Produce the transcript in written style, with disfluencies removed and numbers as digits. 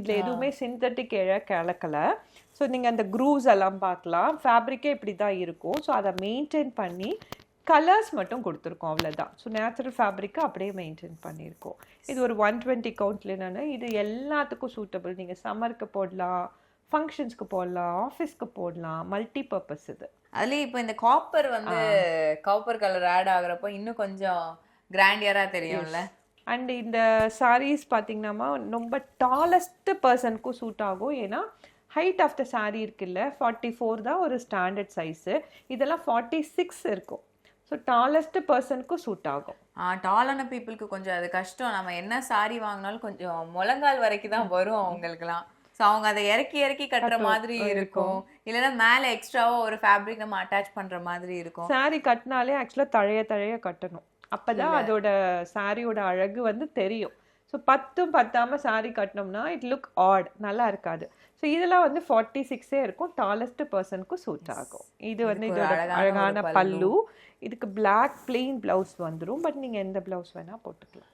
இதில் எதுவுமே சிந்தட்டிக் இழை கலக்கலை. ஸோ நீங்கள் அந்த க்ரூஸ் எல்லாம் பார்க்கலாம். ஃபேப்ரிக்கே இப்படி தான் இருக்கும். ஸோ அதை மெயின்டைன் பண்ணி கலர்ஸ் மட்டும் கொடுத்துருக்கோம், அவ்வளோதான். ஸோ நேச்சுரல் ஃபேப்ரிக்கை அப்படியே மெயின்டைன் பண்ணியிருக்கோம். இது ஒரு 120 கவுண்ட் லினன். இது எல்லாத்துக்கும் சூட்டபிள். நீங்கள் சம்மருக்கு போடலாம், ஃபங்க்ஷன்ஸ்க்கு போடலாம், ஆஃபீஸ்க்கு போடலாம், மல்டி பர்பஸ் இது. அதுலேயும் இப்போ இந்த காப்பர் வந்து காப்பர் கலர் ஆட் ஆகுறப்போ இன்னும் கொஞ்சம் கிராண்டியராக தெரியும்ல. அண்ட் இந்த சாரீஸ் பார்த்தீங்கன்னா ரொம்ப டாலஸ்ட் பர்சனுக்கும் சூட் ஆகும். ஏன்னா ஹைட் ஆஃப் த சாரீ இருக்குல்ல, 44 தான் ஒரு ஸ்டாண்டர்ட் சைஸு. இதெல்லாம் 46 இருக்கும். ஸோ டாலஸ்ட் பர்சனுக்கும் சூட் ஆகும். டாலான பீப்புளுக்கு கொஞ்சம் அது கஷ்டம். நம்ம என்ன சாரி வாங்கினாலும் கொஞ்சம் முழங்கால் வரைக்கும் தான் வரும் அவங்களுக்குலாம். ஸோ அவங்க அதை இறக்கி இறக்கி கட்டுற மாதிரி இருக்கும். இல்லைன்னா மேலே எக்ஸ்ட்ராவாக ஒரு ஃபேப்ரிக் நம்ம அட்டாச் பண்ணுற மாதிரி இருக்கும். சாரீ கட்டினாலே ஆக்சுவலாக தழைய கட்டணும். அப்போ தான் அதோட சாரியோட அழகு வந்து தெரியும். ஸோ பத்தாமல் சாரீ கட்டினோம்னா இட் லுக் ஆட், நல்லா இருக்காது. ஸோ இதெல்லாம் வந்து 46 இருக்கும். டாலஸ்ட் பர்சனுக்கும் சூட் ஆகும். இது வந்து இதோட அழகான பல்லு. இதுக்கு பிளாக் பிளெயின் பிளவுஸ் வந்துடும். பட் நீங்கள் எந்த பிளவுஸ் வேணால் போட்டுக்கலாம்.